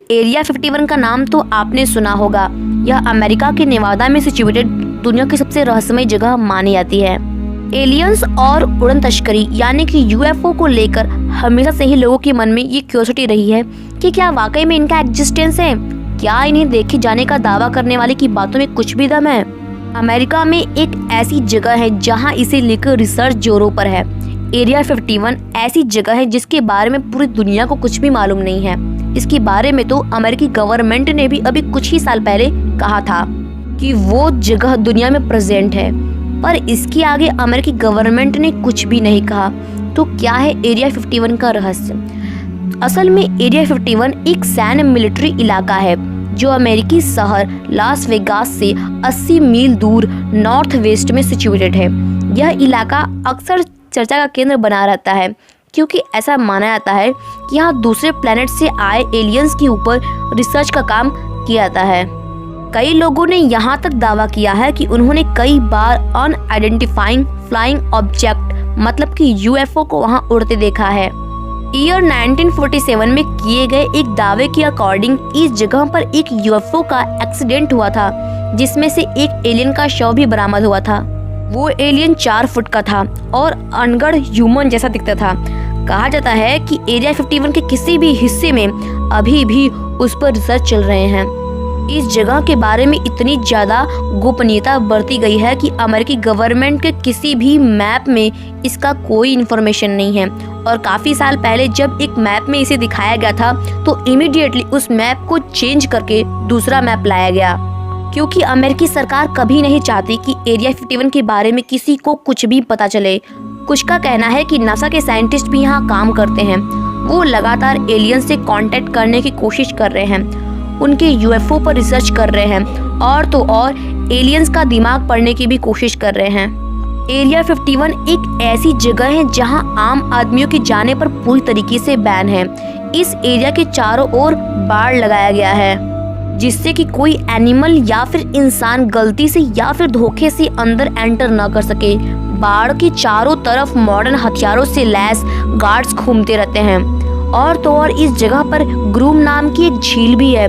Area 51 का नाम तो आपने सुना होगा। यह अमेरिका के नेवादा में सिचुएटेड दुनिया की सबसे रहस्यमय जगह मानी जाती है। एलियंस और उड़न तस्करी यानी कि यूएफओ को लेकर हमेशा से ही लोगों के मन में ये क्यूरियोसिटी रही है कि क्या वाकई में इनका एग्जिस्टेंस है, क्या इन्हें देखे जाने का दावा करने वाले की बातों में कुछ भी दम है। अमेरिका में एक ऐसी जगह है जहां इसे लेकर रिसर्च जोरों पर है। एरिया 51 ऐसी जगह है जिसके बारे में पूरी दुनिया को कुछ भी मालूम नहीं है। इसके बारे में तो अमेरिकी गवर्नमेंट ने भी अभी कुछ ही साल पहले कहा था कि वो जगह दुनिया में प्रेजेंट है, पर इसके आगे अमेरिकी गवर्नमेंट ने कुछ भी नहीं कहा। तो क्या है एरिया 51 का रहस्य? असल में एरिया 51 एक सैन्य मिलिट्री इलाका है जो अमेरिकी शहर लास वेगास से 80 मील दूर नॉर्थ वेस्ट में सिचुएटेड है। यह इलाका अक्सर चर्चा का केंद्र बना रहता है क्योंकि ऐसा माना जाता है कि यहाँ दूसरे प्लेनेट से आए एलियंस के ऊपर रिसर्च का काम किया जाता है। कई लोगों ने यहाँ तक दावा किया है कि उन्होंने कई बार अनआइडेंटिफाइंग फ्लाइंग ऑब्जेक्ट मतलब कि यूएफओ को वहाँ उड़ते देखा है। ईयर 1947 में किए गए एक दावे के अकॉर्डिंग इस जगह पर एक यूएफओ का एक्सीडेंट हुआ था जिसमें से एक एलियन का शव भी बरामद हुआ था। वो एलियन 4 फुट का था और अनगढ़ ह्यूमन जैसा दिखता था। कहा जाता है कि एरिया 51 के किसी भी हिस्से में अभी भी उस पर रिसर्च चल रहे हैं। इस जगह के बारे में इतनी ज्यादा गोपनीयता बरती गई है कि अमेरिकी गवर्नमेंट के किसी भी मैप में इसका कोई इन्फॉर्मेशन नहीं है। और काफी साल पहले जब एक मैप में इसे दिखाया गया था तो इमीडिएटली उस मैप को चेंज करके दूसरा मैप लाया गया, क्योंकि अमेरिकी सरकार कभी नहीं चाहती कि एरिया 51 के बारे में किसी को कुछ भी पता चले। कुछ का कहना है कि नासा के साइंटिस्ट भी यहाँ काम करते हैं। वो लगातार एलियन से कांटेक्ट करने की कोशिश कर रहे हैं, उनके यूएफओ पर रिसर्च कर रहे हैं और तो और एलियंस का दिमाग पढ़ने की भी कोशिश कर रहे हैं। एरिया 51 एक ऐसी जगह है जहां आम आदमियों के जाने पर पूरी तरीके से बैन है। इस एरिया के चारों ओर बाड़ लगाया गया है जिससे कि कोई एनिमल या फिर इंसान गलती से या फिर धोखे से अंदर एंटर न कर सके। बाड़ के चारों तरफ मॉडर्न हथियारों से लैस गार्ड्स घूमते रहते हैं। और तो और इस जगह पर ग्रूम नाम की एक झील भी है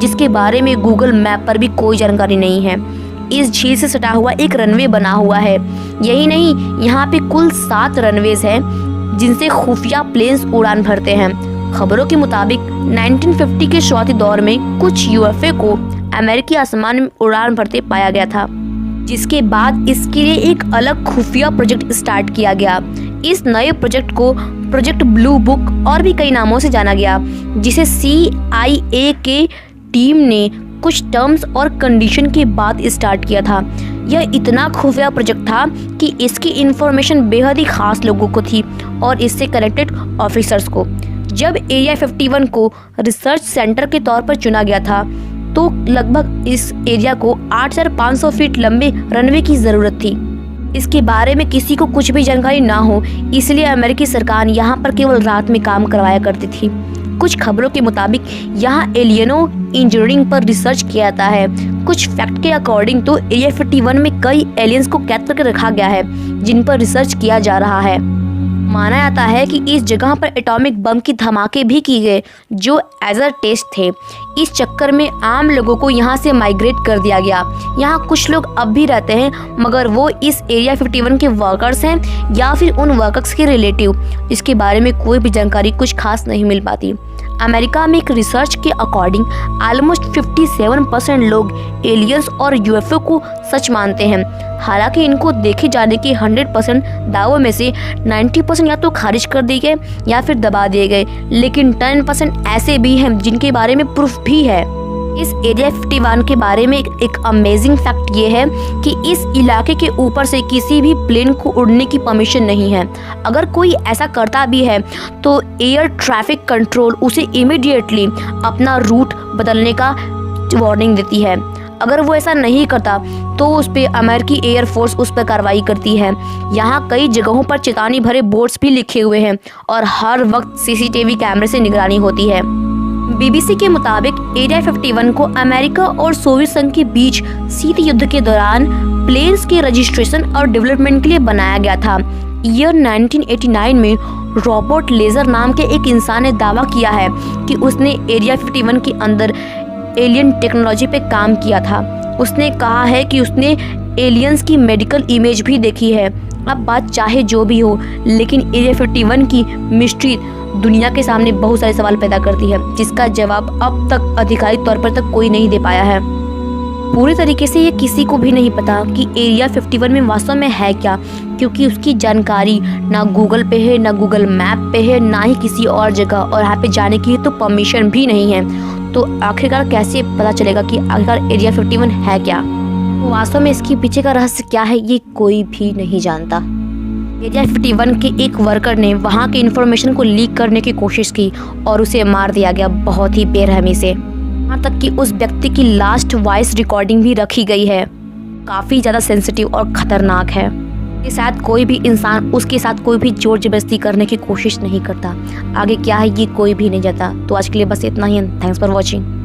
जिसके बारे में गूगल मैप पर भी कोई जानकारी नहीं है। इस झील से सटा हुआ एक रनवे बना हुआ है। यही नहीं, यहाँ पे कुल 7 रनवेज हैं जिनसे खुफिया प्लेन्स उड़ान भरते हैं। खबरों के मुताबिक 1950 के शुरुआती दौर में कुछ यूएफओ को अमेरिकी आसमान में उड़ान भरते पाया गया था, जिसके बाद इसके लिए एक अलग खुफिया प्रोजेक्ट स्टार्ट किया गया। इस नए प्रोजेक्ट को प्रोजेक्ट ब्लू बुक और भी कई नामों से जाना गया, जिसे CIA के टीम ने कुछ टर्म्स और कंडीशन के बाद स्टार्ट किया था। यह इतना खुफिया प्रोजेक्ट था कि इसकी इंफॉर्मेशन बेहद ही खास लोगों को थी और इससे कनेक्टेड ऑफिसर्स को। जब एरिया 51 को रिसर्च सेंटर के तौर पर चुना गया था तो लगभग इस एरिया को 8,500 फीट लंबे रनवे की जरूरत थी। इसके बारे में किसी को कुछ भी जानकारी ना हो, इसलिए अमेरिकी सरकार यहाँ पर केवल रात में काम करवाया करती थी। कुछ खबरों के मुताबिक यहाँ एलियनो इंजीनियरिंग पर रिसर्च किया जाता है। कुछ फैक्ट के अकॉर्डिंग तो एरिया 51 में कई एलियंस को कैद करके रखा गया है जिन पर रिसर्च किया जा रहा है। माना जाता है कि इस जगह पर एटॉमिक बम की धमाके भी किए गए जो एज अ टेस्ट थे। इस चक्कर में आम लोगों को यहाँ से माइग्रेट कर दिया गया। यहाँ कुछ लोग अब भी रहते हैं, मगर वो इस एरिया 51 के वर्कर्स हैं या फिर उन वर्कर्स के रिलेटिव। इसके बारे में कोई भी जानकारी कुछ खास नहीं मिल पाती। अमेरिका में एक रिसर्च के अकॉर्डिंग ऑलमोस्ट 57% लोग एलियंस और यूएफओ को सच मानते हैं। हालांकि इनको देखे जाने के 100% दावों में से 90% या तो खारिज कर दिए गए या फिर दबा दिए गए, लेकिन 10% ऐसे भी हैं जिनके बारे में प्रूफ भी है। इस एरिया 51 के बारे में एक अमेजिंग फैक्ट ये है कि इस इलाके के ऊपर से किसी भी प्लेन को उड़ने की परमिशन नहीं है। अगर कोई ऐसा करता भी है तो एयर ट्रैफिक कंट्रोल उसे इमीडिएटली अपना रूट बदलने का वार्निंग देती है। अगर वो ऐसा नहीं करता तो उस पर अमेरिकी एयरफोर्स उस पर कार्रवाई करती है। यहाँ कई जगहों पर चेतावनी भरे बोर्ड्स भी लिखे हुए हैं और हर वक्त CCTV कैमरे से निगरानी होती है। BBC के मुताबिक एरिया 51 को अमेरिका और सोवियत संघ के बीच शीत युद्ध के दौरान प्लेन्स के रजिस्ट्रेशन और डेवलपमेंट के लिए बनाया गया था। ईयर 1989 में रॉबर्ट लेजर नाम के एक इंसान ने दावा किया है कि उसने एरिया 51 के अंदर एलियन टेक्नोलॉजी पे काम किया था। उसने कहा है कि उसने एलियंस की मेडिकल इमेज भी देखी है। अब बात चाहे जो भी हो, लेकिन एरिया 51 की मिस्ट्री दुनिया के सामने बहुत सारे सवाल पैदा करती है, जिसका जवाब अब तक आधिकारिक तौर पर तक कोई नहीं दे पाया है। पूरी तरीके से ये किसी को भी नहीं पता कि एरिया 51 में वास्तव में है क्या, क्योंकि उसकी जानकारी ना गूगल पे है, ना गूगल मैप पे है, ना ही किसी और जगह, और यहाँ पे जाने की तो परमिशन भी नहीं है। तो आखिरकार कैसे पता चलेगा कि आखिरकार एरिया 51 है क्या? तो वास्तव में इसके पीछे का रहस्य क्या है, ये कोई भी नहीं जानता। एरिया 51 के एक वर्कर ने वहाँ की इन्फॉर्मेशन को लीक करने की कोशिश की और उसे मार दिया गया बहुत ही बेरहमी से। यहाँ तक कि उस व्यक्ति की लास्ट वॉइस रिकॉर्डिंग भी रखी गई है। काफ़ी ज़्यादा सेंसिटिव और ख़तरनाक है। के साथ कोई भी इंसान उसके साथ कोई भी जोर जबरदस्ती करने की कोशिश नहीं करता। आगे क्या है ये कोई भी नहीं जानता। तो आज के लिए बस इतना ही। Thanks for watching.